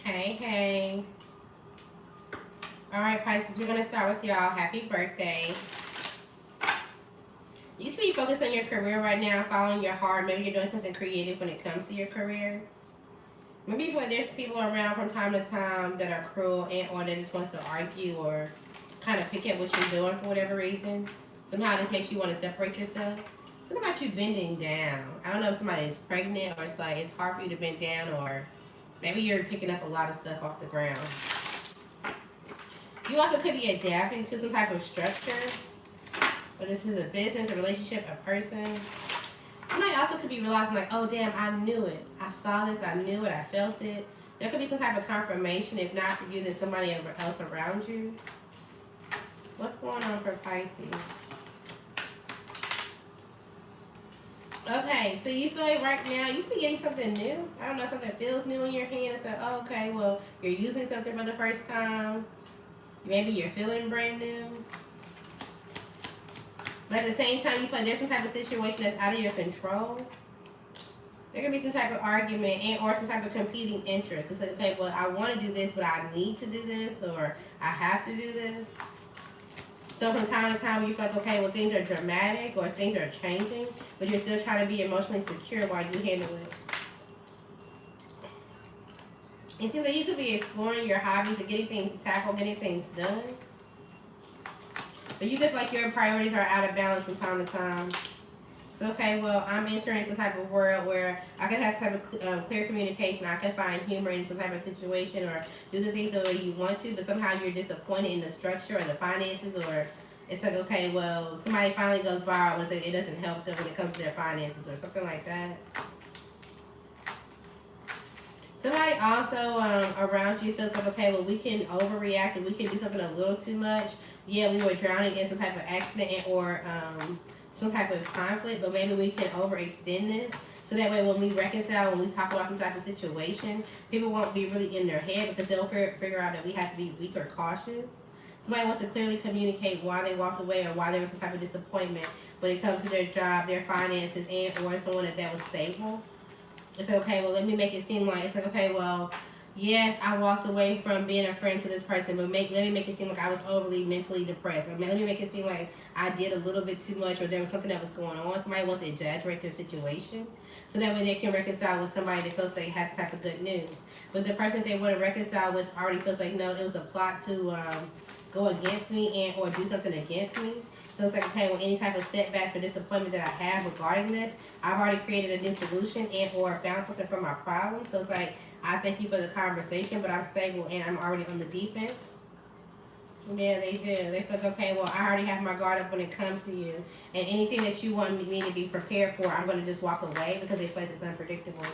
Hey, hey. All right, Pisces, we're going to start with y'all. Happy birthday. You can be focused on your career right now, following your heart. Maybe you're doing something creative when it comes to your career. Maybe there's people around from time to time that are cruel and or that just wants to argue or kind of pick at what you're doing for whatever reason. Somehow this makes you want to separate yourself. Something about you bending down. I don't know if somebody is pregnant or it's like it's hard for you to bend down, or maybe you're picking up a lot of stuff off the ground. You also could be adapting to some type of structure. Whether this is a business, a relationship, a person. Somebody also could be realizing like, oh damn, I knew it. I saw this, I knew it, I felt it. There could be some type of confirmation, if not for you, then somebody else around you. What's going on for Pisces? Okay, so you feel like right now you could be getting something new. I don't know, something feels new in your hand. It's like, oh, okay, well, you're using something for the first time. Maybe you're feeling brand new. But at the same time, you feel like there's some type of situation that's out of your control. There could be some type of argument and or some type of competing interest. It's like, okay, well, I want to do this, but I need to do this, or I have to do this. So from time to time, you feel like, okay, well, things are dramatic or things are changing, but you're still trying to be emotionally secure while you handle it. It seems like you could be exploring your hobbies or getting things tackled, getting things done. But you feel like your priorities are out of balance from time to time. So, okay, well, I'm entering some type of world where I can have some type of clear communication. I can find humor in some type of situation or do the things the way you want to, but somehow you're disappointed in the structure or the finances, or it's like, okay, well, somebody finally goes viral and it doesn't help them when it comes to their finances or something like that. Somebody also around you feels like, okay, well, we can overreact and we can do something a little too much. Yeah, we were drowning in some type of accident or some type of conflict, but maybe we can overextend this. So that way when we reconcile, when we talk about some type of situation, people won't be really in their head because they'll figure out that we have to be weak or cautious. Somebody wants to clearly communicate why they walked away or why there was some type of disappointment when it comes to their job, their finances, and or someone that was stable. It's like, okay, well, let me make it seem like, it's like, okay, well, yes, I walked away from being a friend to this person, but let me make it seem like I was overly mentally depressed. Or let me make it seem like I did a little bit too much or there was something that was going on. Somebody wants to exaggerate their situation so that way they can reconcile with somebody that feels like has type of good news. But the person that they want to reconcile with already feels like, no, it was a plot to go against me and or do something against me. So it's like, okay, well, any type of setbacks or disappointment that I have regarding this, I've already created a new solution and or found something for my problem. So it's like, I thank you for the conversation, but I'm stable and I'm already on the defense. Yeah, they do. They feel like, okay, well, I already have my guard up when it comes to you. And anything that you want me to be prepared for, I'm going to just walk away because they feel like it's unpredictable.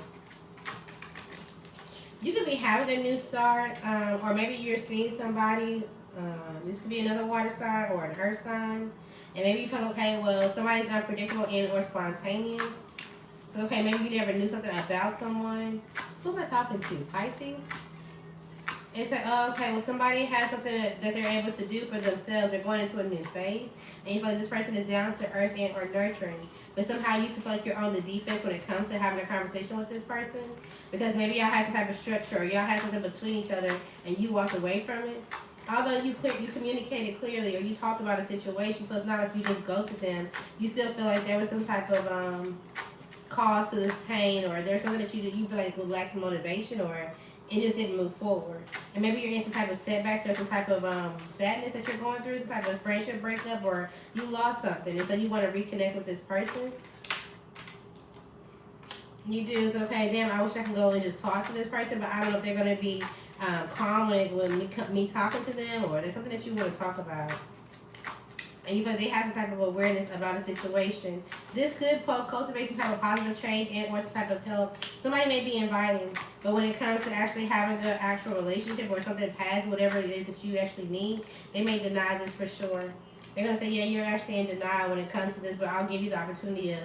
You could be having a new start, or maybe you're seeing somebody. This could be another water sign or an earth sign. And maybe you feel, okay, well, somebody's unpredictable and or spontaneous. So, okay, maybe you never knew something about someone. Who am I talking to? Pisces? It's like, oh, okay, well, somebody has something that they're able to do for themselves. They're going into a new phase. And you feel like this person is down to earth and or nurturing. But somehow you can feel like you're on the defense when it comes to having a conversation with this person. Because maybe y'all had some type of structure or y'all had something between each other and you walked away from it. Although you communicated clearly or you talked about a situation, so it's not like you just ghosted them. You still feel like there was some type of cause to this pain, or there's something that you feel like would lack motivation, or it just didn't move forward. And maybe you're in some type of setbacks or some type of sadness that you're going through, some type of friendship breakup, or you lost something, and so you want to reconnect with this person. You do. It's okay, damn, I wish I could go and just talk to this person, but I don't know if they're going to be calm when me talking to them, or there's something that you want to talk about. And you feel they have some type of awareness about a situation. This could cultivate some type of positive change and or some type of help. Somebody may be inviting, but when it comes to actually having an actual relationship or something past whatever it is that you actually need, they may deny this for sure. They're going to say, yeah, you're actually in denial when it comes to this, but I'll give you the opportunity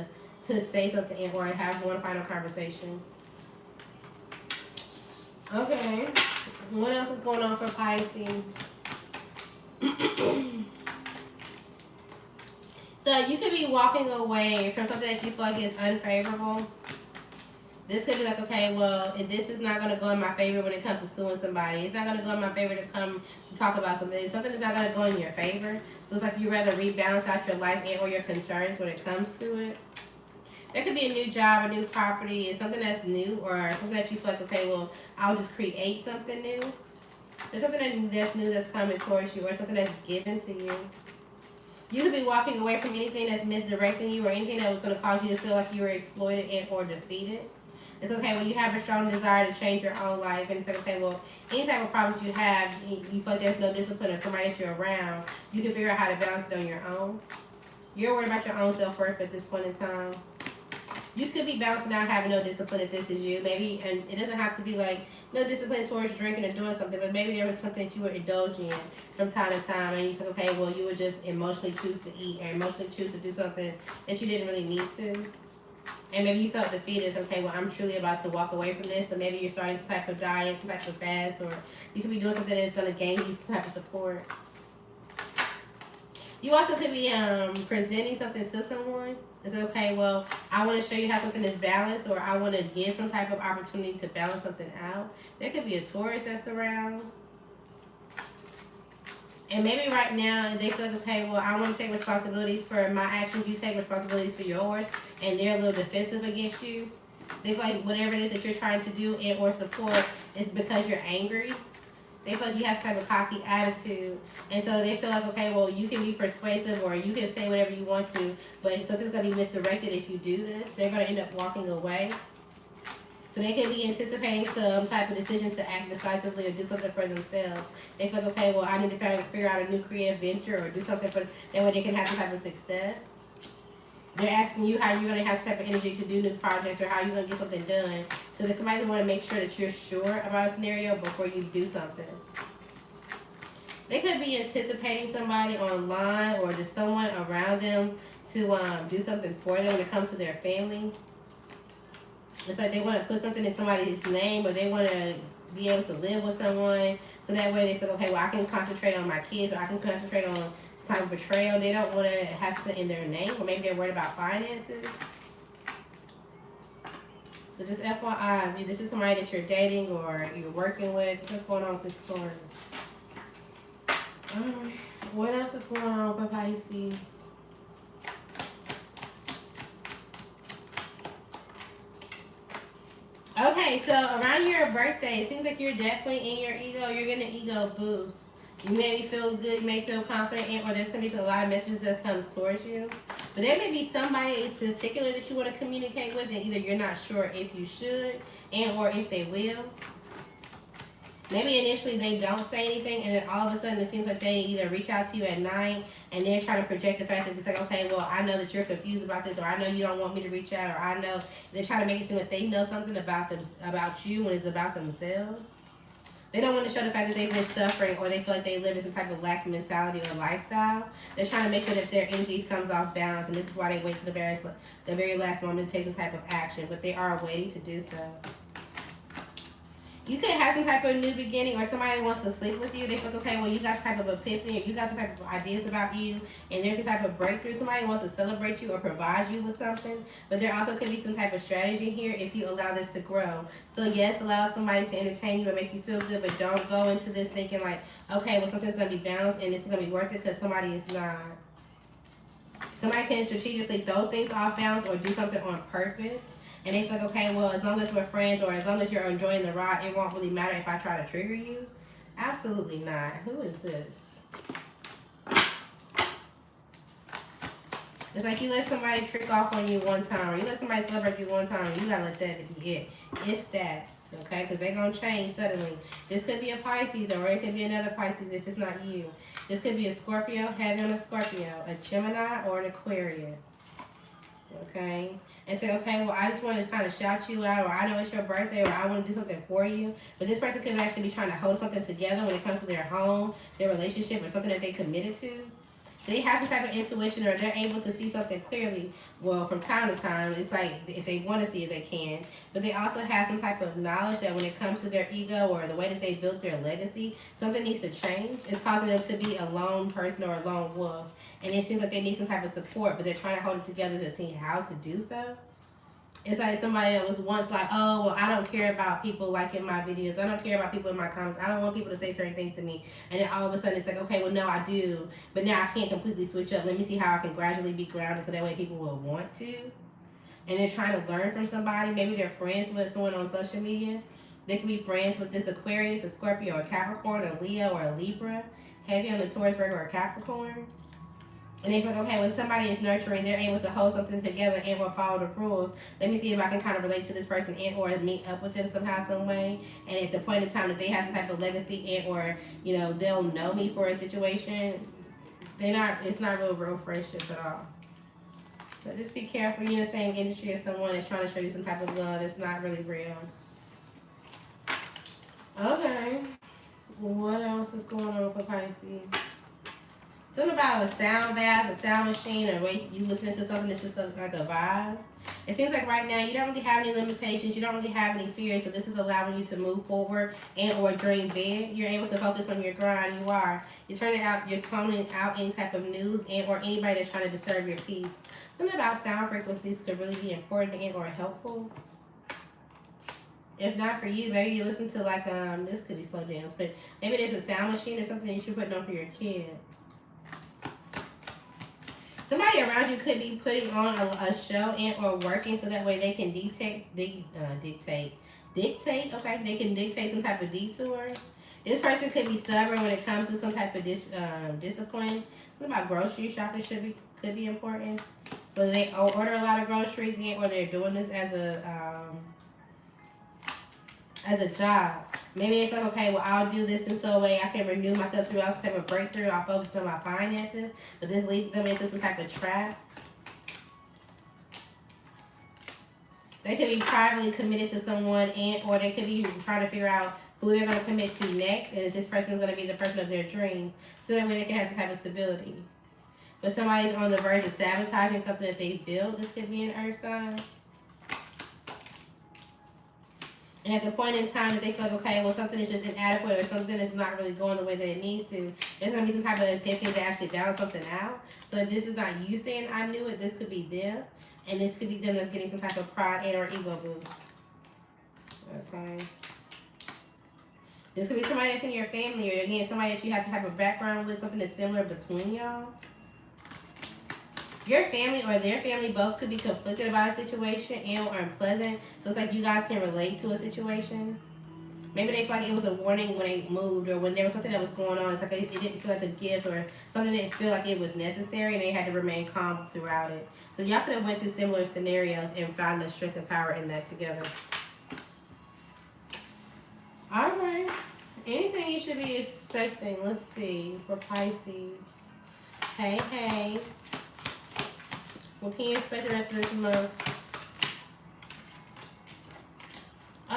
to say something or have one final conversation. Okay. What else is going on for Pisces? So you could be walking away from something that you feel like is unfavorable. This could be like, okay, well, if this is not going to go in my favor when it comes to suing somebody. It's not going to go in my favor to come to talk about something. It's something that's not going to go in your favor. So it's like you rather rebalance out your life and or your concerns when it comes to it. There could be a new job, a new property, it's something that's new, or something that you feel like, okay, well, I'll just create something new. There's something that's new that's coming towards you, or something that's given to you. You could be walking away from anything that's misdirecting you, or anything that was going to cause you to feel like you were exploited and or defeated. It's okay when you have a strong desire to change your own life, and it's like, okay, well, any type of problems you have, you feel like there's no discipline or somebody that you're around, you can figure out how to balance it on your own. You're worried about your own self-worth at this point in time. You could be bouncing out having no discipline if this is you. Maybe, and it doesn't have to be like no discipline towards drinking or doing something, but maybe there was something that you were indulging in from time to time, and you said, okay, well, you would just emotionally choose to eat or emotionally choose to do something that you didn't really need to. And maybe you felt defeated. Okay, well, I'm truly about to walk away from this. So maybe you're starting some type of diet, some type of fast, or you could be doing something that's going to gain you some type of support. You also could be presenting something to someone. It's okay, well, I want to show you how something is balanced, or I want to give some type of opportunity to balance something out. There could be a Taurus that's around. And maybe right now they feel like, okay, well, I want to take responsibilities for my actions. You take responsibilities for yours, and they're a little defensive against you. They feel like whatever it is that you're trying to do and or support is because you're angry. They feel like you have some type of cocky attitude. And so they feel like, okay, well, you can be persuasive or you can say whatever you want to, but something's going to be misdirected if you do this. They're going to end up walking away. So they could be anticipating some type of decision to act decisively or do something for themselves. They feel like, okay, well, I need to figure out a new creative venture or do something for that way they can have some type of success. They're asking you how you're going to have the type of energy to do new projects or how you're going to get something done. So that somebody's want to make sure that you're sure about a scenario before you do something. They could be anticipating somebody online or just someone around them to do something for them when it comes to their family. It's like they want to put something in somebody's name, or they want to be able to live with someone. So that way they say, okay, well, I can concentrate on my kids, or I can concentrate on some type of betrayal. They don't want to have something in their name, or maybe they're worried about finances. So just FYI, if this is somebody that you're dating or you're working with, so what's going on with this Taurus? Alright, what else is going on for Pisces? Okay, so around your birthday, it seems like you're definitely in your ego. You're getting an ego boost. You may feel good, you may feel confident, or there's going to be a lot of messages that comes towards you. But there may be somebody in particular that you want to communicate with, and either you're not sure if you should and or if they will. Maybe initially they don't say anything, and then all of a sudden it seems like they either reach out to you at night and they're trying to project the fact that it's like, okay, well, I know that you're confused about this, or I know you don't want me to reach out, or I know they're trying to make it seem like they know something about them, about you, when it's about themselves. They don't want to show the fact that they've been suffering, or they feel like they live in some type of lack mentality or lifestyle. They're trying to make sure that their energy comes off balance, and this is why they wait to the very last moment to take some type of action, but they are waiting to do so. You could have some type of new beginning, or somebody wants to sleep with you. They feel like, okay, well, you got some type of epiphany, or you got some type of ideas about you, and there's some type of breakthrough. Somebody wants to celebrate you or provide you with something, but there also could be some type of strategy here if you allow this to grow. So yes, allow somebody to entertain you and make you feel good, but don't go into this thinking like, okay, well, something's going to be balanced and it's going to be worth it, because somebody is not. Somebody can strategically throw things off balance or do something on purpose. And they feel like, okay, well, as long as we're friends, or as long as you're enjoying the ride, it won't really matter if I try to trigger you. Absolutely not. Who is this? It's like you let somebody trick off on you one time, or you let somebody celebrate you one time, and you gotta let that be it. If that. Okay? Because they're gonna change suddenly. This could be a Pisces, or it could be another Pisces if it's not you. This could be a Scorpio, heavy on a Scorpio, a Gemini, or an Aquarius. Okay? And say, okay, well, I just want to kind of shout you out, or I know it's your birthday, or I want to do something for you. But this person could actually be trying to hold something together when it comes to their home, their relationship, or something that they committed to. They have some type of intuition, or they're able to see something clearly. Well, from time to time, it's like if they want to see it, they can. But they also have some type of knowledge that when it comes to their ego or the way that they built their legacy, something needs to change. It's causing them to be a lone person or a lone wolf. And it seems like they need some type of support, but they're trying to hold it together to see how to do so. It's like somebody that was once like, oh, well, I don't care about people liking my videos. I don't care about people in my comments. I don't want people to say certain things to me. And then all of a sudden it's like, okay, well, no, I do. But now I can't completely switch up. Let me see how I can gradually be grounded so that way people will want to. And they're trying to learn from somebody. Maybe they're friends with someone on social media. They could be friends with this Aquarius, a Scorpio, a Capricorn, a Leo, or a Libra. Heavy on the Taurus, Virgo, or Capricorn. And they feel like, okay, when somebody is nurturing, they're able to hold something together and or follow the rules. Let me see if I can kind of relate to this person and or meet up with them somehow, some way. And at the point in time that they have some type of legacy and or, you know, they'll know me for a situation, it's not real friendships at all. So just be careful. You're in the same industry as someone that's trying to show you some type of love. It's not really real. Okay. What else is going on for Pisces? Something about a sound bath, a sound machine, or way you listen to something that's just like a vibe. It seems like right now you don't really have any limitations. You don't really have any fears. So this is allowing you to move forward and or dream big. You're able to focus on your grind. You are. You're turning out. You're toning out any type of news and or anybody that's trying to disturb your peace. Something about sound frequencies could really be important and or helpful. If not for you, maybe you listen to like this could be slow jams, but maybe there's a sound machine or something that you should put on for your kids. Somebody around you could be putting on a show and or working so that way they can dictate. Okay, they can dictate some type of detour. This person could be stubborn when it comes to some type of discipline. What about grocery shopping could be important, but they order a lot of groceries and or they're doing this as a job. Maybe it's like, okay, well, I'll do this in so a way I can renew myself throughout some type of breakthrough. I'll focus on my finances, but this leads them into some type of trap. They could be privately committed to someone and or they could be trying to figure out who they're going to commit to next and if this person is going to be the person of their dreams. So that way they can have some type of stability. But somebody's on the verge of sabotaging something that they built. This could be an earth sign. And at the point in time that they feel like, okay, well, something is just inadequate or something is not really going the way that it needs to, there's going to be some type of epiphany to actually balance something out. So if this is not you saying, I knew it, this could be them. And this could be them that's getting some type of pride and or ego boost. Okay. This could be somebody that's in your family or, again, somebody that you have some type of background with, something that's similar between y'all. Your family or their family both could be conflicted about a situation and or unpleasant. So it's like you guys can relate to a situation. Maybe they feel like it was a warning when they moved or when there was something that was going on. It's like it didn't feel like a gift or something didn't feel like it was necessary and they had to remain calm throughout it. So y'all could have went through similar scenarios and found the strength and power in that together. All right. Anything you should be expecting? Let's see. For Pisces. Hey. What can you expect the rest of this month?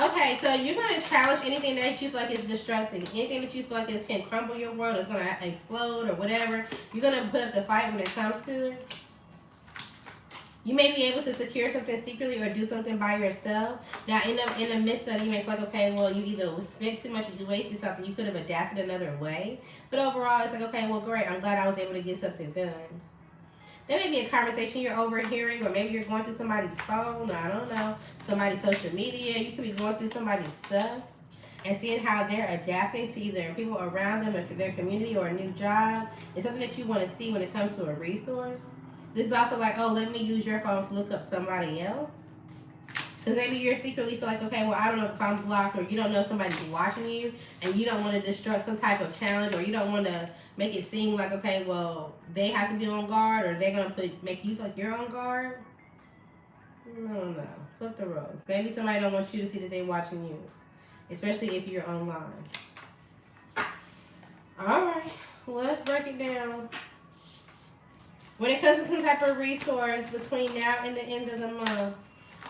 Okay, so you're going to challenge anything that you feel like is destructive. Anything that you feel like it can crumble your world, it's going to explode or whatever. You're going to put up the fight when it comes to it. You may be able to secure something secretly or do something by yourself. Now, in the midst of it, you may feel like, okay, well, you either spent too much or you wasted something. You could have adapted another way. But overall, it's like, okay, well, great. I'm glad I was able to get something done. There may be a conversation you're overhearing, or maybe you're going through somebody's phone, or I don't know, somebody's social media. You could be going through somebody's stuff and seeing how they're adapting to either people around them or their community or a new job. It's something that you want to see when it comes to a resource. This is also like, oh, let me use your phone to look up somebody else. Because maybe you're secretly feel like, okay, well, I don't know if I'm blocked, or you don't know somebody's watching you, and you don't want to disrupt some type of challenge, or you don't want to make it seem like, okay, well, they have to be on guard, or they're going to make you feel like you're on guard. I don't know. Flip the roles. Maybe somebody don't want you to see that they're watching you, especially if you're online. All right. Well, let's break it down. When it comes to some type of resource between now and the end of the month,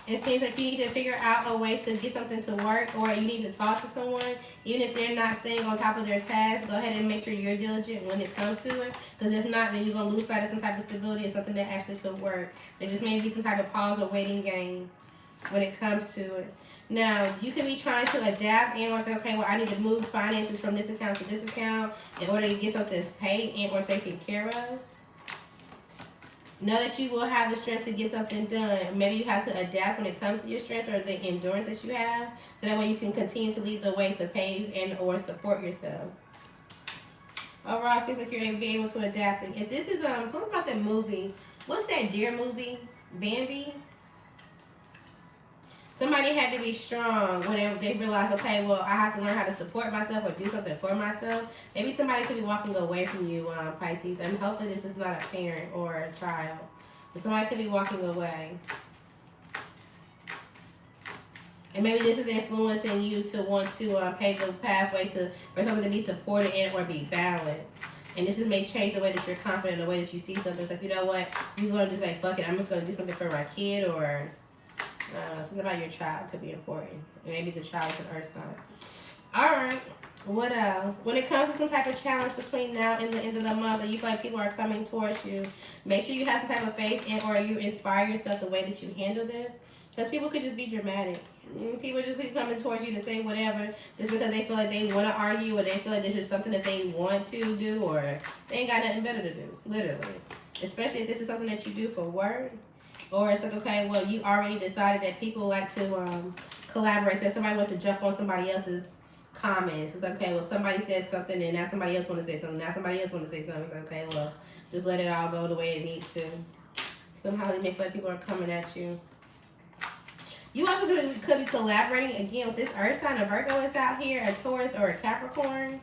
it seems like you need to figure out a way to get something to work, or you need to talk to someone. Even if they're not staying on top of their tasks, go ahead and make sure you're diligent when it comes to it. Because if not, then you're going to lose sight of some type of stability and something that actually could work. There just may be some type of pause or waiting game when it comes to it. Now, you could be trying to adapt and or say, okay, well, I need to move finances from this account to this account in order to get something paid and or taken care of. Know that you will have the strength to get something done. Maybe you have to adapt when it comes to your strength or the endurance that you have, so that way you can continue to lead the way to pave and or support yourself. Overall, it seems like you're able to be able to adapt. And if this is what about that movie? What's that deer movie? Bambi. Somebody had to be strong when they realized, okay, well, I have to learn how to support myself or do something for myself. Maybe somebody could be walking away from you, Pisces, and hopefully this is not a parent or a child. But somebody could be walking away. And maybe this is influencing you to want to pave the pathway for something to be supported and or be balanced. And this is may change the way that you're confident, the way that you see something. It's like, you know what, you're going to just like, fuck it, I'm just going to do something for my kid, or something about your child could be important. Maybe the child is an earth sign. Alright, what else? When it comes to some type of challenge between now and the end of the month, or you feel like people are coming towards you, make sure you have some type of faith in, or you inspire yourself the way that you handle this. Because people could just be dramatic. People just be coming towards you to say whatever just because they feel like they want to argue, or they feel like this is something that they want to do, or they ain't got nothing better to do, literally. Especially if this is something that you do for work. Or it's like, okay, well, you already decided that people like to collaborate. So somebody wants to jump on somebody else's comments. It's like, okay, well, somebody said something, and now somebody else want to say something. Now somebody else want to say something. It's like, okay, well, just let it all go the way it needs to. Somehow they make feel like people are coming at you. You also could be collaborating, again, with this earth sign. A Virgo is out here, a Taurus or a Capricorn.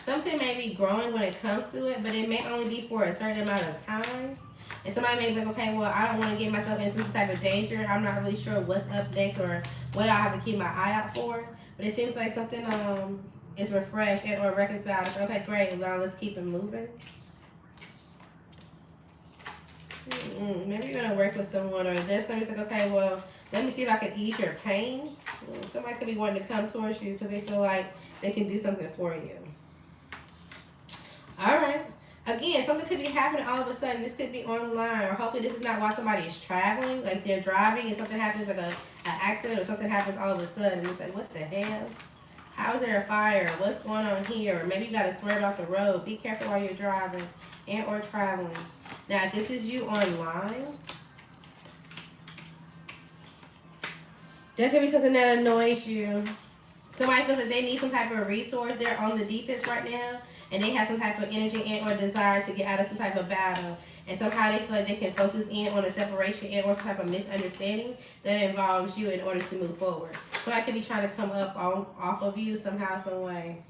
Something may be growing when it comes to it, but it may only be for a certain amount of time. And somebody may be like, okay, well, I don't want to get myself in some type of danger. I'm not really sure what's up next or what I have to keep my eye out for. But it seems like something is refreshed and or reconciled. It's okay, great. Now let's keep it moving. Maybe you're going to work with someone, or there's going to be like, okay, well, let me see if I can ease your pain. Somebody could be wanting to come towards you because they feel like they can do something for you. All right. Again, something could be happening all of a sudden. This could be online, or hopefully this is not while somebody is traveling. Like they're driving and something happens, like an accident or something happens all of a sudden. It's like, what the hell? How is there a fire? What's going on here? Or maybe you got to swerve off the road. Be careful while you're driving and or traveling. Now, if this is you online, there could be something that annoys you. Somebody feels that they need some type of resource. They're on the defense right now, and they have some type of energy and or desire to get out of some type of battle. And somehow they feel like they can focus in on a separation and or some type of misunderstanding that involves you in order to move forward. So I could be trying to come up off of you somehow, some way.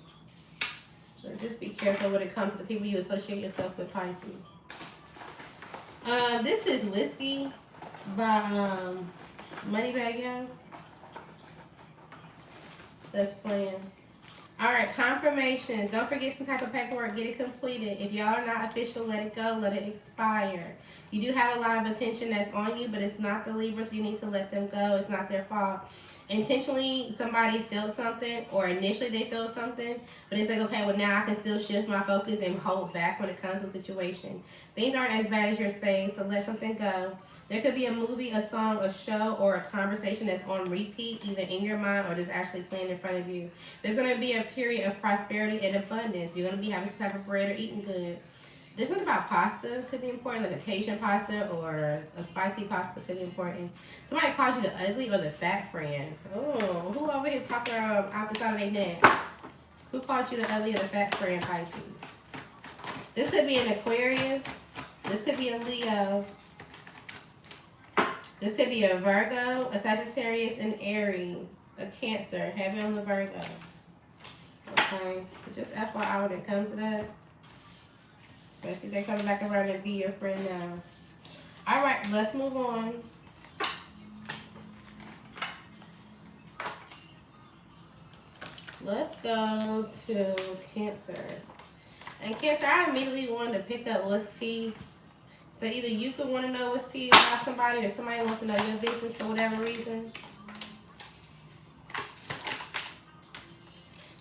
So just be careful when it comes to the people you associate yourself with, Pisces. This is Whiskey by Moneybag Yo. That's playing. Alright, confirmations. Don't forget some type of paperwork. Get it completed. If y'all are not official, let it go. Let it expire. You do have a lot of attention that's on you, but it's not the Libra, so you need to let them go. It's not their fault. Intentionally, somebody felt something, or initially they felt something, but it's like, okay, well, now I can still shift my focus and hold back when it comes to a situation. Things aren't as bad as you're saying, so let something go. There could be a movie, a song, a show, or a conversation that's on repeat, either in your mind or just actually playing in front of you. There's going to be a period of prosperity and abundance. You're going to be having some type of bread or eating good. There's something about pasta could be important, like a Cajun pasta or a spicy pasta could be important. Somebody calls you the ugly or the fat friend. Oh, who over here talking out the side of their neck? Who called you the ugly or the fat friend, Pisces? This could be an Aquarius. This could be a Leo. This could be a Virgo, a Sagittarius, an Aries, a Cancer. Heavy on the Virgo. Okay, so just FYI when it comes to that. Especially if they're coming back around and be your friend now. All right, let's move on. Let's go to Cancer. And Cancer, I immediately wanted to pick up what's tea. So either you could want to know what's tea about somebody, or somebody wants to know your business for whatever reason.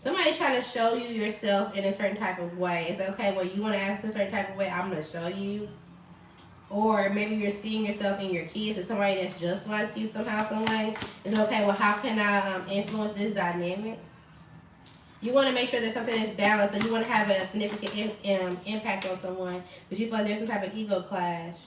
Somebody's trying to show you yourself in a certain type of way. It's like, okay, well, you want to act a certain type of way, I'm going to show you. Or maybe you're seeing yourself in your kids or somebody that's just like you somehow, some way. It's okay, well, how can I influence this dynamic? You want to make sure that something is balanced, and you want to have a significant impact on someone, but you feel like there's some type of ego clash.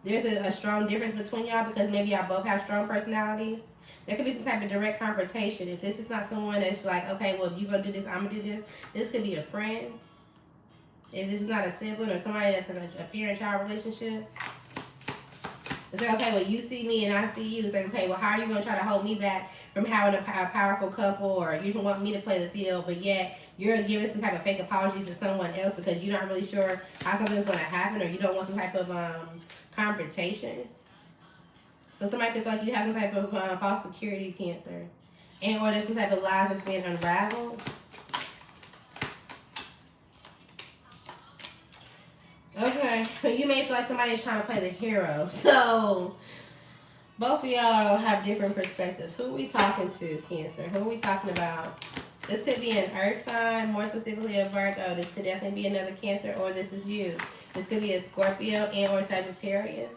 There's a strong difference between y'all because maybe y'all both have strong personalities. There could be some type of direct confrontation. If this is not someone that's like, okay, well, if you're going to do this, I'm going to do this. This could be a friend. If this is not a sibling or somebody that's in a parent-child relationship. It's like, okay, well, you see me and I see you. It's like, okay, well, how are you going to try to hold me back from having a powerful couple, or you don't want me to play the field, but yet you're giving some type of fake apologies to someone else because you're not really sure how something's going to happen, or you don't want some type of confrontation. So somebody could feel like you have some type of false security, Cancer. And or there's some type of lies that's being unraveled. Okay, you may feel like somebody's trying to play the hero. So, both of y'all have different perspectives. Who are we talking to, Cancer? Who are we talking about? This could be an earth sign, more specifically a Virgo. This could definitely be another Cancer, or this is you. This could be a Scorpio and or Sagittarius.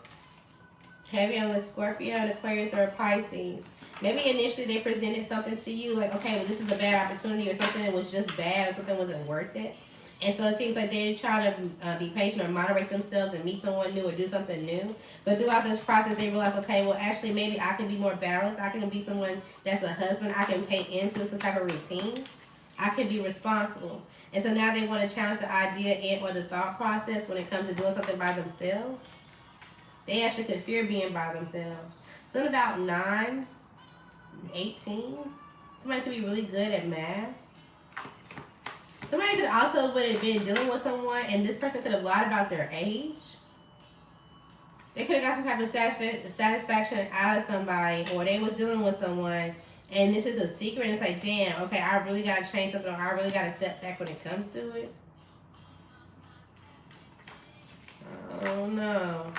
Heavy on the Scorpio, an Aquarius, or a Pisces. Maybe initially they presented something to you like, okay, well, this is a bad opportunity, or something that was just bad, or something wasn't worth it. And so it seems like they're trying to be patient or moderate themselves and meet someone new or do something new. But throughout this process, they realize, okay, well, actually, maybe I can be more balanced. I can be someone that's a husband. I can pay into some type of routine. I can be responsible. And so now they want to challenge the idea and or the thought process when it comes to doing something by themselves. They actually could fear being by themselves. So in about 9, 18, somebody could be really good at math. Somebody could also would have been dealing with someone, and this person could have lied about their age. They could have got some type of satisfaction out of somebody, or they was dealing with someone, and this is a secret. And it's like, damn, okay, I really got to change something, or I really got to step back when it comes to it. Oh, no.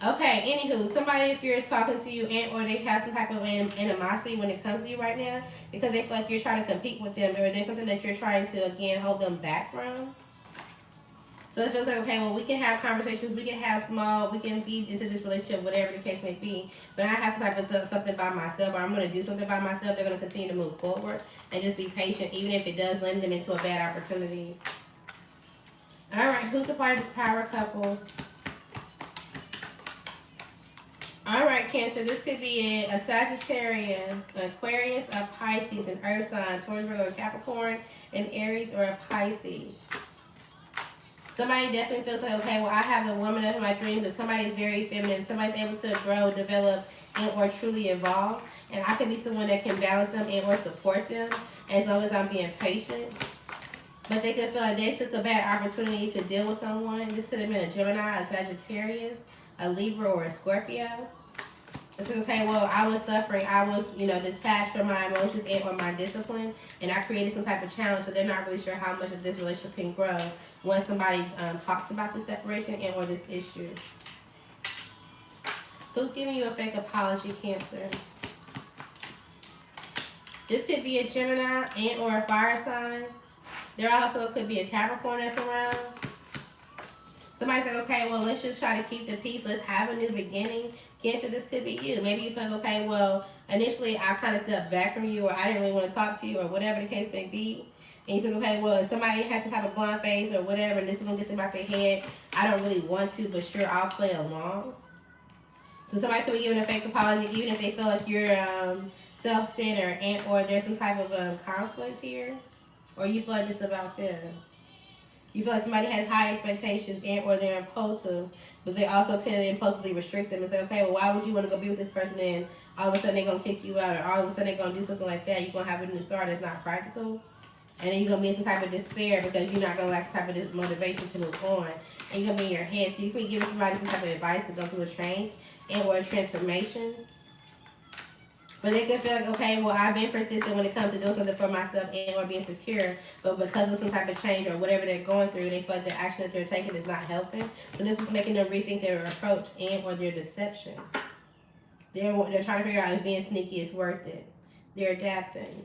Okay, anywho, somebody if you're talking to you and or they have some type of animosity when it comes to you right now because they feel like you're trying to compete with them, or there's something that you're trying to, again, hold them back from. So it feels like, okay, well, we can have conversations, we can have we can feed into this relationship, whatever the case may be, but I have some type of something by myself, or I'm going to do something by myself. They're going to continue to move forward and just be patient, even if it does land them into a bad opportunity. All right, who's a part of this power couple? All right, Cancer, this could be a Sagittarius, an Aquarius, a Pisces, an Earth sign, Taurus, Virgo, a Capricorn, an Aries, or a Pisces. Somebody definitely feels like, okay, well, I have the woman of my dreams, or somebody's very feminine, somebody's able to grow, develop, and or truly evolve, and I could be someone that can balance them and or support them as long as I'm being patient. But they could feel like they took a bad opportunity to deal with someone. This could have been a Gemini, a Sagittarius, a Libra, or a Scorpio. It's okay, well, I was suffering. I was, detached from my emotions and or my discipline, and I created some type of challenge, so they're not really sure how much of this relationship can grow once somebody talks about the separation and or this issue. Who's giving you a fake apology, Cancer? This could be a Gemini and or a fire sign. There also could be a Capricorn that's around. Somebody's like, okay, well, let's just try to keep the peace. Let's have a new beginning. Cancer, this could be you. Maybe you think, okay, well, initially I kind of stepped back from you, or I didn't really want to talk to you, or whatever the case may be. And you think, okay, well, if somebody has some type of blind faith or whatever, and this is going to get them out their head, I don't really want to, but sure, I'll play along. So somebody could be giving a fake apology, even if they feel like you're self-centered and or there's some type of conflict here, or you feel like it's about them. You feel like somebody has high expectations and or they're impulsive, but they also can impulsively restrict them and say, okay, well, why would you want to go be with this person and all of a sudden they're going to kick you out, or all of a sudden they're going to do something like that. You're going to have a new start that's not practical. And then you're going to be in some type of despair because you're not going to lack some type of motivation to move on. And you're going to be in your head. So you can be giving somebody some type of advice to go through a change and or a transformation. But they could feel like, okay, well, I've been persistent when it comes to doing something for myself and or being secure, but because of some type of change or whatever they're going through, they feel like the action that they're taking is not helping. So this is making them rethink their approach and or their deception. They're trying to figure out if being sneaky is worth it. They're adapting.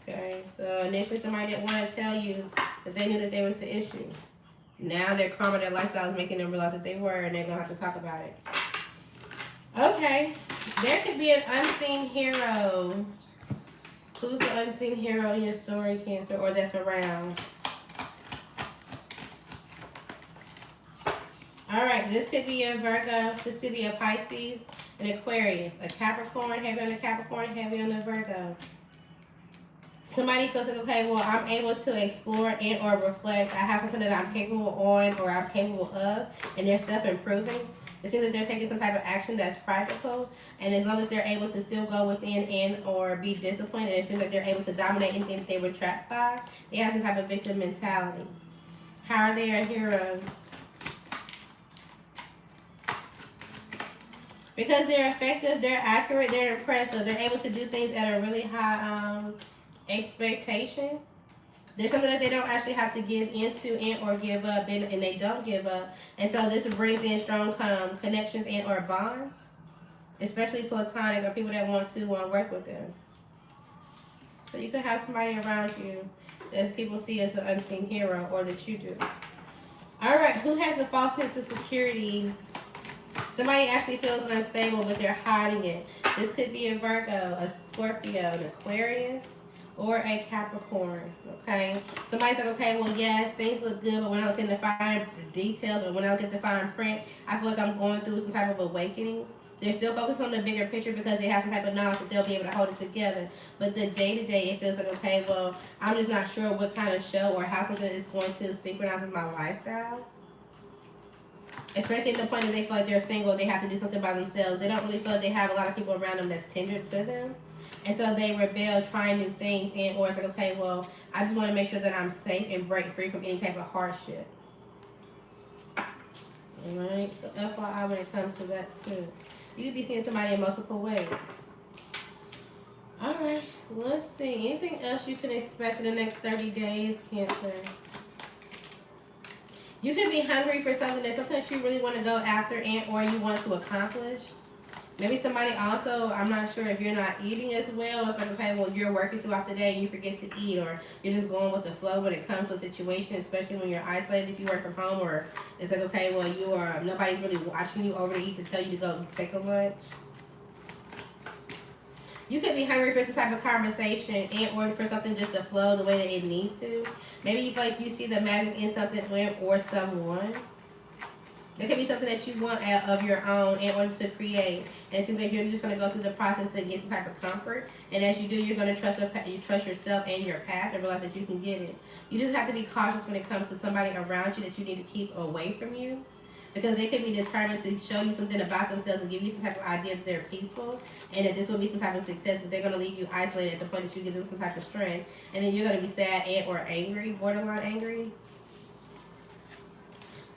Okay, so initially somebody didn't want to tell you that they knew that there was the issue. Now their karma, their lifestyle is making them realize that they were, and they're going to have to talk about it. Okay, there could be an unseen hero. Who's the unseen hero in your story, Cancer, or that's around? All right, this could be a Virgo. This could be a Pisces, an Aquarius, a Capricorn, heavy on the Capricorn, heavy on the Virgo. Somebody feels like, okay, well, I'm able to explore and or reflect. I have something that I'm capable on or I'm capable of, and they're self-improving. It seems like they're taking some type of action that's practical, and as long as they're able to still go within and or be disciplined, and it seems like they're able to dominate anything that they were trapped by, they have some type of victim mentality. How are they a hero? Because they're effective, they're accurate, they're impressive, they're able to do things at a really high expectation. There's something that they don't actually have to give into and or give up, and they don't give up. And so this brings in strong connections and or bonds, especially platonic or people that want to work with them. So you could have somebody around you that people see as an unseen hero, or that you do. All right, who has a false sense of security? Somebody actually feels unstable, but they're hiding it. This could be a Virgo, a Scorpio, an Aquarius, or a Capricorn, okay? Somebody's like, okay, well, yes, things look good, but when I look in the fine details or when I look at the fine print, I feel like I'm going through some type of awakening. They're still focused on the bigger picture because they have some type of knowledge that they'll be able to hold it together. But the day-to-day, it feels like, okay, well, I'm just not sure what kind of show or how something is going to synchronize with my lifestyle. Especially at the point that they feel like they're single, they have to do something by themselves. They don't really feel like they have a lot of people around them that's tender to them. And so they rebel, trying new things, and or it's like, okay, well, I just want to make sure that I'm safe and break free from any type of hardship. Alright, so FYI when it comes to that too. You could be seeing somebody in multiple ways. Alright, let's see. Anything else you can expect in the next 30 days, Cancer? You could be hungry for something that you really want to go after and or you want to accomplish. Maybe somebody also, I'm not sure if you're not eating as well. It's like, okay, well, you're working throughout the day and you forget to eat, or you're just going with the flow when it comes to a situation, especially when you're isolated if you work from home, or it's like, okay, well, nobody's really watching you over to eat to tell you to go take a lunch. You could be hungry for some type of conversation and or for something just to flow the way that it needs to. Maybe you feel like you see the magic in something or someone. There could be something that you want out of your own in order to create. And it seems like you're just going to go through the process to get some type of comfort. And as you do, you're going to trust yourself and your path and realize that you can get it. You just have to be cautious when it comes to somebody around you that you need to keep away from you. Because they could be determined to show you something about themselves and give you some type of idea that they're peaceful and that this will be some type of success, but they're going to leave you isolated at the point that you get some type of strength. And then you're going to be sad and or angry, borderline angry.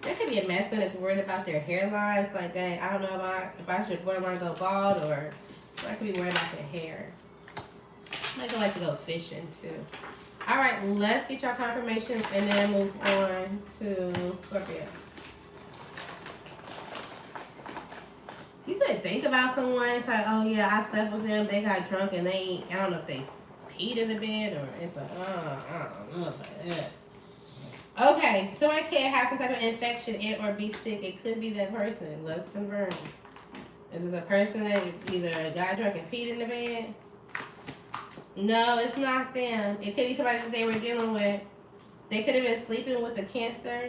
There could be a masculine that's worried about their hairlines, like, dang, I don't know if I should borderline go bald, or I could be worried about their hair. I could like to go fishing too. All right, let's get your confirmations and then move on to Scorpio. You could think about someone, it's like, oh yeah, I slept with them, they got drunk and I don't know if they peed in the bed, or it's like, I don't know about that. Okay, so I can't have some type of infection and or be sick. It could be that person. Let's confirm. Is it the person that either got drunk and peed in the bed? No, it's not them. It could be somebody that they were dealing with. They could have been sleeping with a Cancer,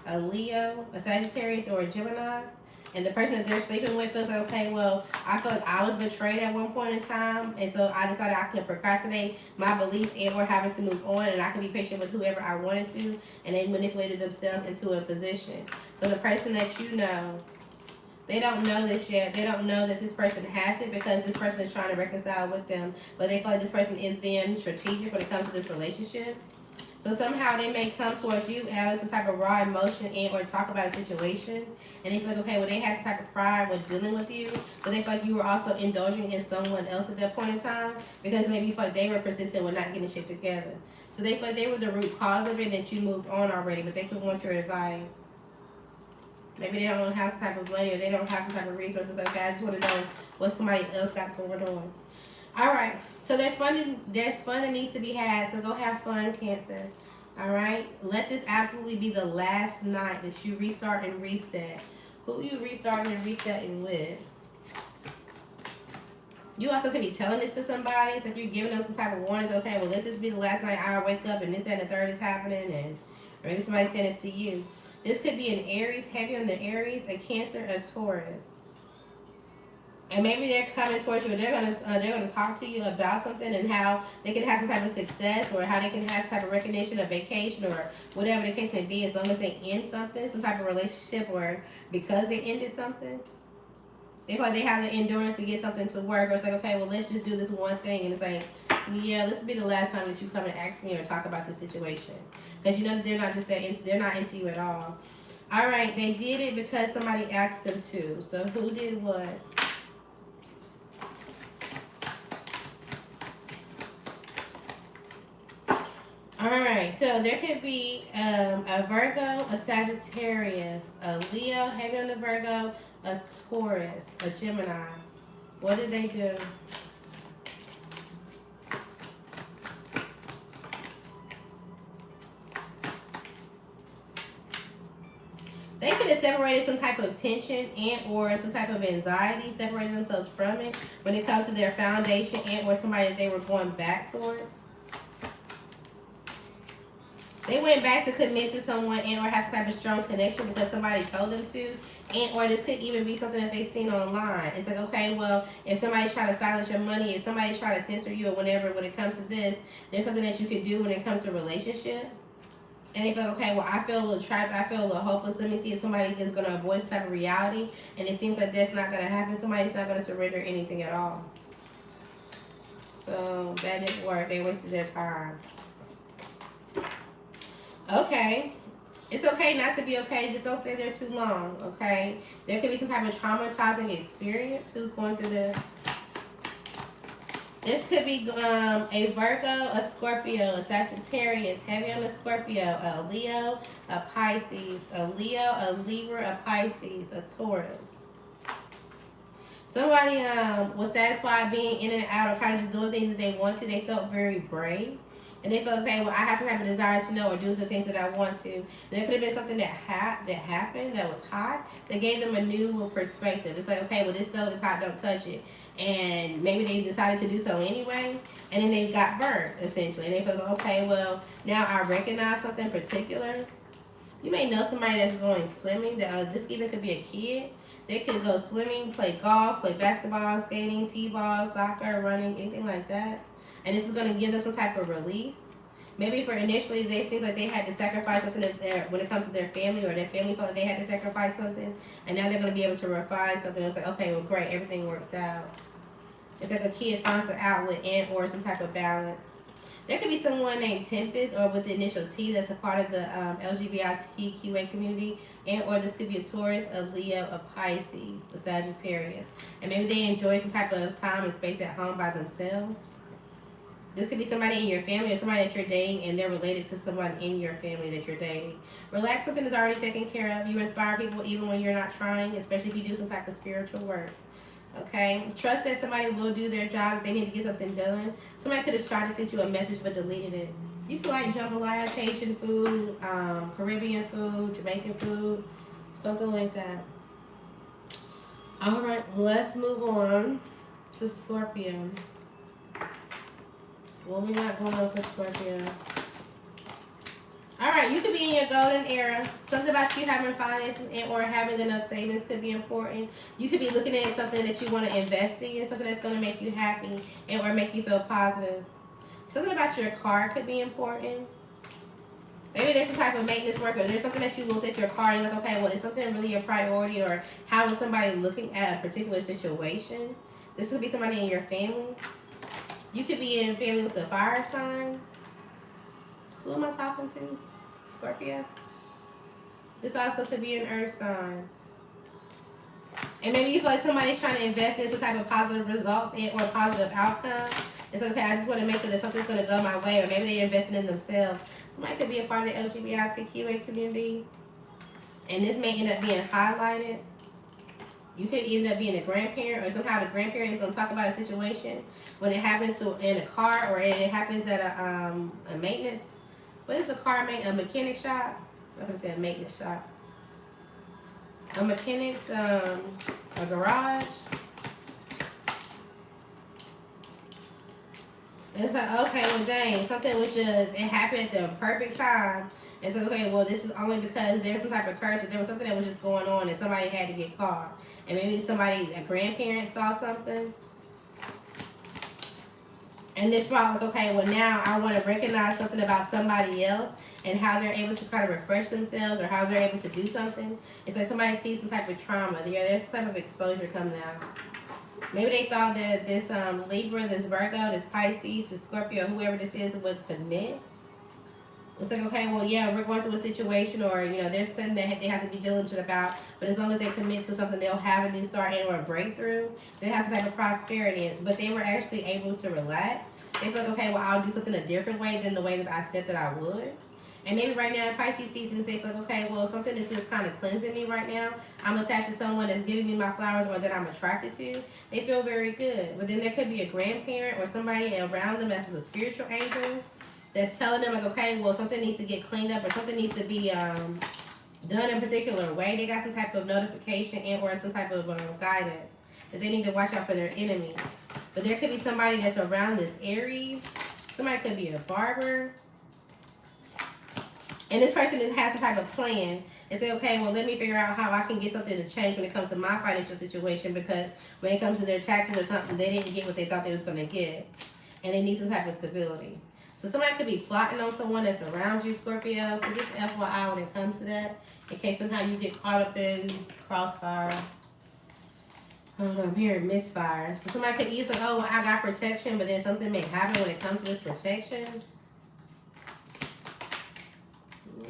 a Leo, a Sagittarius, or a Gemini. And the person that they're sleeping with feels like, okay, well, I feel like I was betrayed at one point in time. And so I decided I could procrastinate my beliefs and or having to move on. And I could be patient with whoever I wanted to. And they manipulated themselves into a position. So the person that you know, they don't know this yet. They don't know that this person has it because this person is trying to reconcile with them. But they feel like this person is being strategic when it comes to this relationship. So somehow they may come towards you having some type of raw emotion and or talk about a situation. And they feel like, okay, well, they had some type of pride with dealing with you. But they feel like you were also indulging in someone else at that point in time. Because maybe you feel like they were persistent with not getting shit together. So they feel like they were the root cause of it and that you moved on already. But they could want your advice. Maybe they don't have some type of money or they don't have some type of resources. Like that. I just want to know what somebody else got going on. All right. So there's fun that needs to be had. So go have fun, Cancer. All right. Let this absolutely be the last night that you restart and reset. Who you restarting and resetting with? You also could be telling this to somebody. It's like you're giving them some type of warnings. Okay, well, let this be the last night I wake up and this, that, and the third is happening. And or maybe somebody saying this to you. This could be an Aries, heavy on the Aries, a Cancer, a Taurus. And maybe they're coming towards you. They're gonna talk to you about something and how they can have some type of success, or how they can have some type of recognition, a vacation, or whatever the case may be. As long as they end something, some type of relationship, or because they ended something, they feel like they have the endurance to get something to work. Or it's like, okay, well, let's just do this one thing, and it's like, yeah, this will be the last time that you come and ask me or talk about the situation, because you know that they're not just that into, they're not into you at all. All right, they did it because somebody asked them to. So who did what? Alright, so there could be a Virgo, a Sagittarius, a Leo, heavy on the Virgo, a Taurus, a Gemini. What did they do? They could have separated some type of tension and or some type of anxiety, separated themselves from it when it comes to their foundation and or somebody that they were going back towards. They went back to commit to someone and or have some type of strong connection because somebody told them to. And or this could even be something that they've seen online. It's like, okay, well, if somebody's trying to silence your money, if somebody's trying to censor you or whatever when it comes to this, there's something that you can do when it comes to a relationship. And they feel, okay, well, I feel a little trapped, I feel a little hopeless. Let me see if somebody is going to avoid this type of reality. And it seems like that's not going to happen. Somebody's not going to surrender anything at all. So that didn't work. They wasted their time. Okay. It's okay not to be okay. Just don't stay there too long, okay? There could be some type of traumatizing experience. Who's going through this? This could be a Virgo, a Scorpio, a Sagittarius, heavy on the Scorpio, a Leo, a Pisces, a Leo, a Libra, a Pisces, a Taurus. Somebody was satisfied being in and out or kind of just doing things that they want to. They felt very brave. And they felt, okay, well, I have to have a desire to know or do the things that I want to. And it could have been something that happened that was hot that gave them a new perspective. It's like, okay, well, this stove is hot, don't touch it. And maybe they decided to do so anyway. And then they got burned, essentially. And they felt, okay, well, now I recognize something particular. You may know somebody that's going swimming. This even could be a kid. They could go swimming, play golf, play basketball, skating, t-ball, soccer, running, anything like that. And this is going to give them some type of release. Maybe for initially, they seem like they had to sacrifice something when it comes to their family, or their family felt like they had to sacrifice something. And now they're going to be able to refine something. It's like, okay, well, great, everything works out. It's like a kid finds an outlet and or some type of balance. There could be someone named Tempest, or with the initial T, that's a part of the LGBTQA community. And or this could be a Taurus, a Leo, a Pisces, a Sagittarius. And maybe they enjoy some type of time and space at home by themselves. This could be somebody in your family or somebody that you're dating and they're related to someone in your family that you're dating. Relax, something is already taken care of. You inspire people even when you're not trying, especially if you do some type of spiritual work. Okay? Trust that somebody will do their job if they need to get something done. Somebody could have tried to send you a message but deleted it. You could like jambalaya, Cajun food, Caribbean food, Jamaican food, something like that. All right, let's move on to Scorpio. What we got going on for Scorpio? All right, you could be in your golden era. Something about you having finances and or having enough savings could be important. You could be looking at something that you want to invest in, something that's going to make you happy and or make you feel positive. Something about your car could be important. Maybe there's some type of maintenance work, or there's something that you looked at your car and you're like, okay, well, is something really a priority, or how is somebody looking at a particular situation? This could be somebody in your family. You could be in family with a fire sign. Who am I talking to? Scorpio. This also could be an earth sign. And maybe you feel like somebody's trying to invest in some type of positive results and or positive outcome. It's like, okay, I just want to make sure that something's going to go my way, or maybe they're investing in themselves. Somebody could be a part of the LGBTQA community. And this may end up being highlighted. You could end up being a grandparent, or somehow the grandparent is going to talk about a situation when it happens in a car, or it happens at a maintenance. What is a car a mechanic shop? I'm going to say a maintenance shop. A mechanic's a garage. It's like, okay, well, dang, something was just, it happened at the perfect time. It's like, okay, well, this is only because there's some type of curse, or there was something that was just going on and somebody had to get caught. And maybe somebody, a grandparent saw something. And this brought, like, okay, well, now I want to recognize something about somebody else and how they're able to kind of refresh themselves or how they're able to do something. It's like somebody sees some type of trauma. There's some type of exposure coming out. Maybe they thought that this Libra, this Virgo, this Pisces, this Scorpio, whoever this is, would commit. It's like, okay, well, yeah, we're going through a situation, or there's something that they have to be diligent about. But as long as they commit to something, they'll have a new start and or a breakthrough. They have some type of prosperity, but they were actually able to relax. They feel like, okay, well, I'll do something a different way than the way that I said that I would. And maybe right now in Pisces season, they feel like, okay, well, something is just kind of cleansing me right now. I'm attached to someone that's giving me my flowers or that I'm attracted to. They feel very good. But then there could be a grandparent or somebody around them that's a spiritual angel that's telling them, like, okay, well, something needs to get cleaned up or something needs to be done in a particular way. They got some type of notification and or some type of guidance that they need to watch out for their enemies. But there could be somebody that's around this Aries. Somebody could be a barber. And this person has some type of plan and say, okay, well, let me figure out how I can get something to change when it comes to my financial situation, because when it comes to their taxes or something, they didn't get what they thought they was going to get. And they need some type of stability. So somebody could be plotting on someone that's around you, Scorpio. So just FYI when it comes to that, in case somehow you get caught up in crossfire. Hold on, I'm hearing misfire. So somebody could use like, oh, well, I got protection, but then something may happen when it comes to this protection.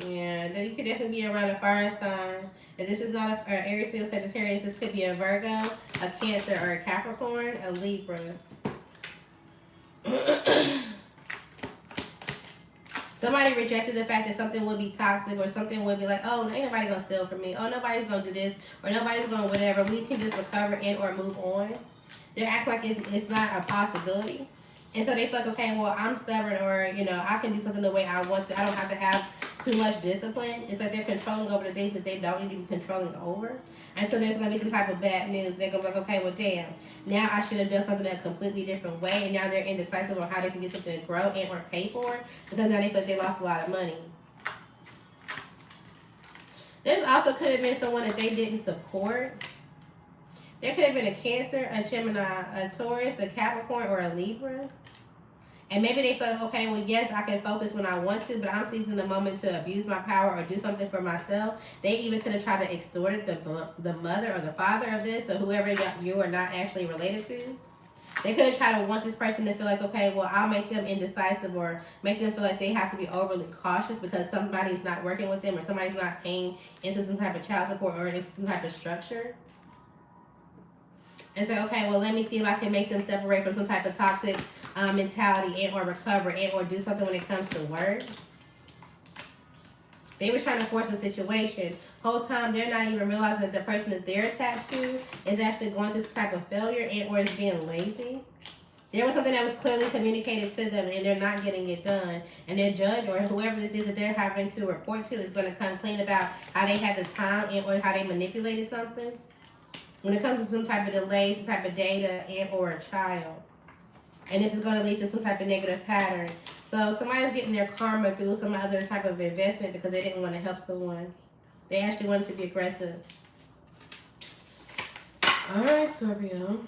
Yeah, then you could definitely be around a fire sign. If this is not a Aries, Leo, Sagittarius, this could be a Virgo, a Cancer, or a Capricorn, a Libra. Somebody rejected the fact that something would be toxic, or something would be like, oh, ain't nobody gonna steal from me. Oh, nobody's gonna do this, or nobody's gonna whatever. We can just recover and or move on. They act like it's not a possibility. And so they feel like, okay, well, I'm stubborn, or, I can do something the way I want to. I don't have to have too much discipline. It's like they're controlling over the things that they don't need to be controlling over. And so there's going to be some type of bad news. They're going to be like, okay, well, damn, now I should have done something a completely different way. And now they're indecisive on how they can get something to grow and or pay for, because now they feel like they lost a lot of money. There's also could have been someone that they didn't support. There could have been a Cancer, a Gemini, a Taurus, a Capricorn, or a Libra. And maybe they felt, okay, well, yes, I can focus when I want to, but I'm seizing the moment to abuse my power or do something for myself. They even could have tried to extort the mother or the father of this, or whoever you are not actually related to. They could have tried to want this person to feel like, okay, well, I'll make them indecisive, or make them feel like they have to be overly cautious because somebody's not working with them, or somebody's not paying into some type of child support or into some type of structure. And say, okay, well, let me see if I can make them separate from some type of toxic mentality and or recover and or do something when it comes to work. They were trying to force a situation. Whole time they're not even realizing that the person that they're attached to is actually going through some type of failure and or is being lazy. There was something that was clearly communicated to them and they're not getting it done. And their judge or whoever this is that they're having to report to is going to come clean about how they had the time and or how they manipulated something. When it comes to some type of delay, some type of data, and or a child. And this is going to lead to some type of negative pattern. So somebody's getting their karma through some other type of investment because they didn't want to help someone. They actually wanted to be aggressive. All right, Scorpio.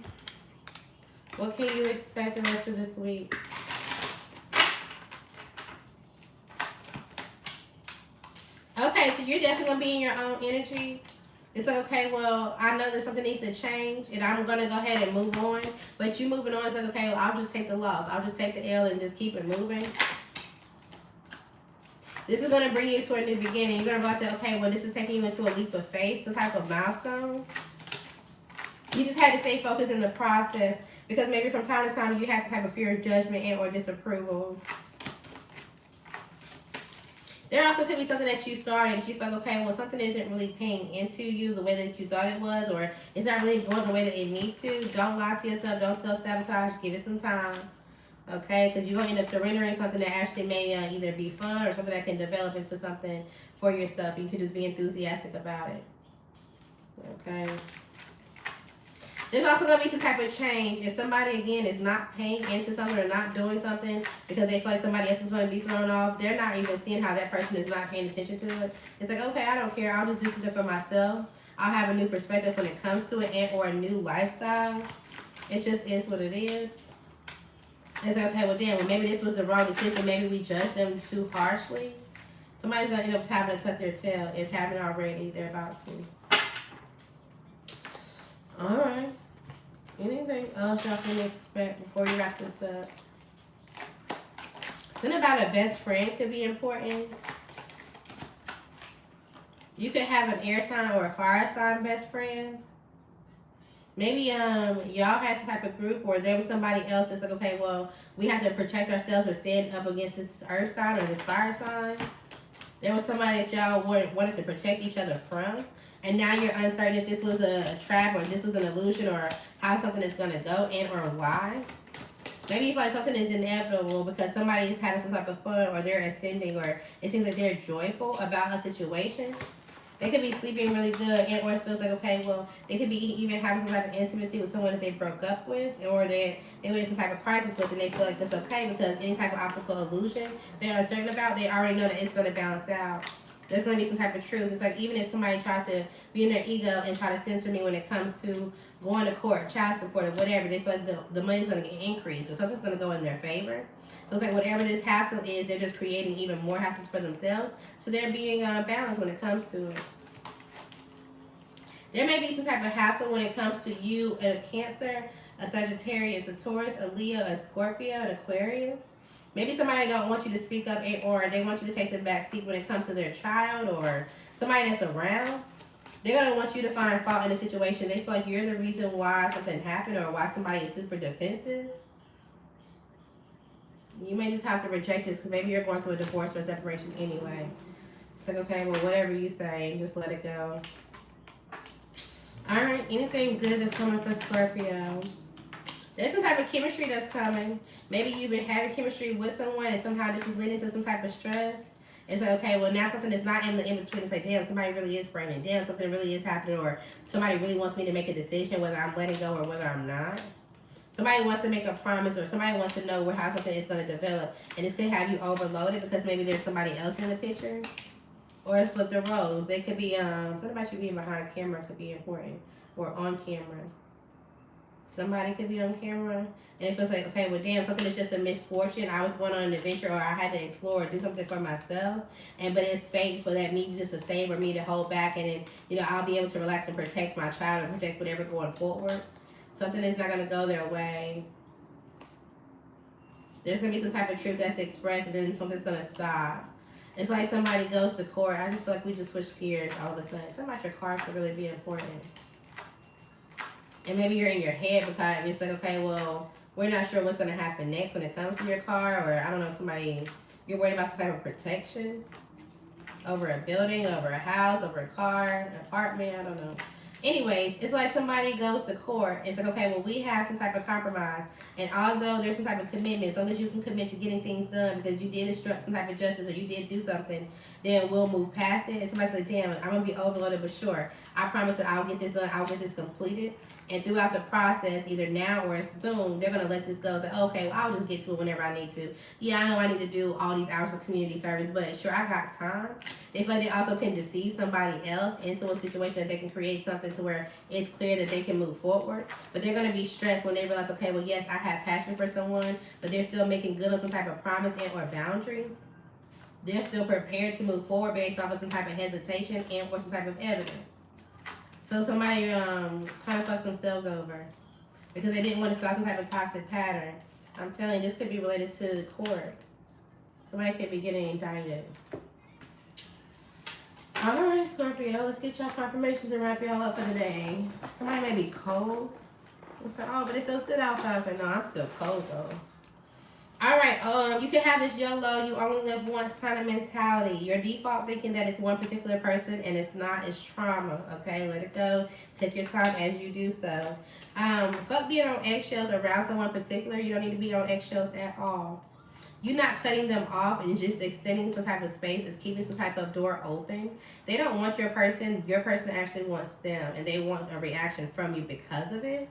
What can you expect the rest of this week? Okay, so you're definitely going to be in your own energy. It's like, okay, well, I know that something needs to change, and I'm going to go ahead and move on. But you moving on, it's like, okay, well, I'll just take the loss. I'll just take the L and just keep it moving. This is going to bring you to a new beginning. You're going to say, okay, well, this is taking you into a leap of faith, some type of milestone. You just had to stay focused in the process, because maybe from time to time you had some type of fear of judgment and or disapproval. There also could be something that you started that you felt, okay, well, something isn't really paying into you the way that you thought it was, or it's not really going the way that it needs to. Don't lie to yourself. Don't self-sabotage. Give it some time, okay? Because you're going to end up surrendering something that actually may either be fun or something that can develop into something for yourself. You could just be enthusiastic about it, okay? There's also going to be some type of change. If somebody, again, is not paying into something or not doing something because they feel like somebody else is going to be thrown off, they're not even seeing how that person is not paying attention to it. It's like, okay, I don't care. I'll just do something for myself. I'll have a new perspective when it comes to it and or a new lifestyle. It just is what it is. It's like, okay, well, damn, well, maybe this was the wrong decision. Maybe we judged them too harshly. Somebody's going to end up having to tuck their tail. If haven't already, they're about to. All right. Anything else y'all can expect before we wrap this up? Something about a best friend could be important. You could have an air sign or a fire sign best friend. Maybe y'all had some type of group or there was somebody else that's like, okay, well, we have to protect ourselves or stand up against this earth sign or this fire sign. There was somebody that y'all wanted to protect each other from. And now you're uncertain if this was a trap or if this was an illusion or how something is going to go and or why. Maybe you feel like something is inevitable because somebody is having some type of fun or they're ascending or it seems like they're joyful about a situation. They could be sleeping really good and or it feels like, okay, well, they could be even having some type of intimacy with someone that they broke up with or they were in some type of crisis with and they feel like it's okay because any type of optical illusion they're uncertain about, they already know that it's going to balance out. There's going to be some type of truth. It's like even if somebody tries to be in their ego and try to censor me when it comes to going to court, child support, or whatever, they feel like the money's going to get increased or something's going to go in their favor. So it's like whatever this hassle is, they're just creating even more hassles for themselves. So they're being balanced when it comes to it. There may be some type of hassle when it comes to you and a Cancer, a Sagittarius, a Taurus, a Leo, a Scorpio, an Aquarius. Maybe somebody don't want you to speak up or they want you to take the back seat when it comes to their child or somebody that's around. They're going to want you to find fault in the situation. They feel like you're the reason why something happened or why somebody is super defensive. You may just have to reject this because maybe you're going through a divorce or a separation anyway. It's like, okay, well, whatever you say, just let it go. All right, anything good that's coming for Scorpio? There's some type of chemistry that's coming. Maybe you've been having chemistry with someone and somehow this is leading to some type of stress. It's like, okay, well, now something is not in the in-between. It's like, damn, somebody really is pregnant. Damn, something really is happening. Or somebody really wants me to make a decision whether I'm letting go or whether I'm not. Somebody wants to make a promise or somebody wants to know how something is going to develop. And this could have you overloaded because maybe there's somebody else in the picture. Or flip the roles. They could be, something about you being behind camera could be important. Or on camera. Somebody could be on camera and it feels like, okay, well, damn, something is just a misfortune. I was going on an adventure or I had to explore or do something for myself. But it's fate for that me just to save or me to hold back. And then, I'll be able to relax and protect my child and protect whatever going forward. Something is not going to go their way. There's going to be some type of truth that's expressed and then something's going to stop. It's like somebody goes to court. I just feel like we just switched gears all of a sudden. Something about your car could really be important. And maybe you're in your head because it's like, okay, well, we're not sure what's going to happen next when it comes to your car. Or, I don't know, you're worried about some type of protection over a building, over a house, over a car, an apartment, I don't know. Anyways, it's like somebody goes to court. It's like, okay, well, we have some type of compromise. And although there's some type of commitment, as long as you can commit to getting things done because you did instruct some type of justice or you did do something, then we'll move past it. And somebody's like, damn, I'm going to be overloaded, but sure, I promise that I'll get this done. I'll get this completed. And throughout the process, either now or soon, they're going to let this go. Say, okay, well, I'll just get to it whenever I need to. Yeah, I know I need to do all these hours of community service, but sure, I got time. They feel like they also can deceive somebody else into a situation that they can create something to where it's clear that they can move forward. But they're going to be stressed when they realize, okay, well, yes, I have passion for someone, but they're still making good on some type of promise and or boundary. They're still prepared to move forward based off of some type of hesitation and or some type of evidence. So somebody kind of fucks themselves over because they didn't want to start some type of toxic pattern. I'm telling you, this could be related to court. Somebody could be getting indicted. All right, Scorpio, let's get y'all confirmations and wrap y'all up for the day. Somebody may be cold. It's like, oh, but it feels good outside. It's like, no, I'm still cold though. All right, you can have this YOLO, you only live once kind of mentality. Your default thinking that it's one particular person and it's not, it's trauma, okay? Let it go. Take your time as you do so. Fuck being on eggshells around someone particular. You don't need to be on eggshells at all. You're not cutting them off and just extending some type of space. It's keeping some type of door open. They don't want your person actually wants them and they want a reaction from you because of it.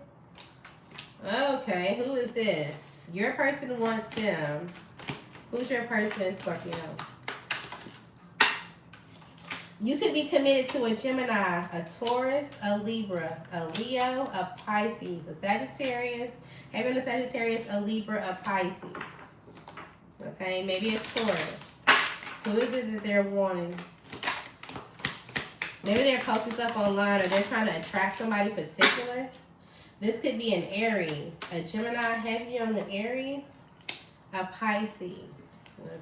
Okay, who is this? Your person wants them. Who's your person, Scorpio? You could be committed to a Gemini, a Taurus, a Libra, a Leo, a Pisces, a Sagittarius, having a Sagittarius, a Libra, a Pisces. Okay, maybe a Taurus. Who is it that they're wanting? Maybe they're posting stuff online or they're trying to attract somebody particular. This could be an Aries, a Gemini, heavy on the Aries, a Pisces.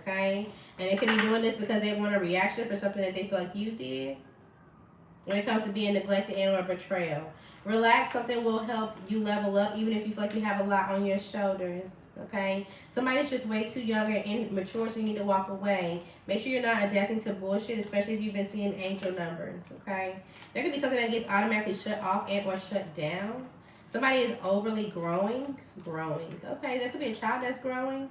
Okay, and they could be doing this because they want a reaction for something that they feel like you did. When it comes to being neglected and or betrayal, relax. Something will help you level up, even if you feel like you have a lot on your shoulders. Okay, somebody's just way too young and immature, so you need to walk away. Make sure you're not adapting to bullshit, especially if you've been seeing angel numbers. Okay, there could be something that gets automatically shut off and or shut down. Somebody is overly growing. Okay, there could be a child that's growing.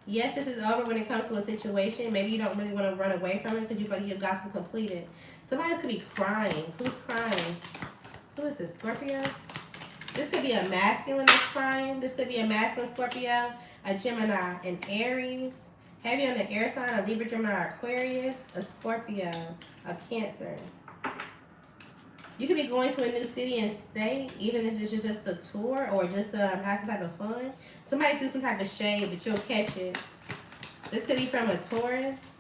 Yes, this is over when it comes to a situation. Maybe you don't really want to run away from it because you feel like your gospel completed. Somebody could be crying. Who's crying? Who is this, Scorpio? This could be a masculine that's crying. This could be a masculine Scorpio, a Gemini, an Aries, heavy on the air sign, a Libra, Gemini, Aquarius, a Scorpio, a Cancer. You could be going to a new city and state, even if it's just a tour or just to have some type of fun. Somebody threw some type of shade, but you'll catch it. This could be from a Taurus,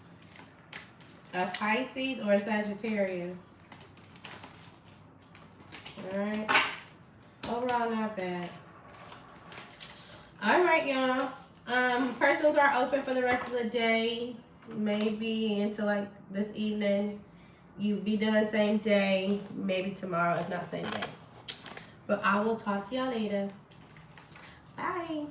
a Pisces, or a Sagittarius. Alright. Overall, not bad. Alright, y'all. Personals are open for the rest of the day. Maybe until like this evening. You be done same day, maybe tomorrow, if not same day. But I will talk to y'all later. Bye.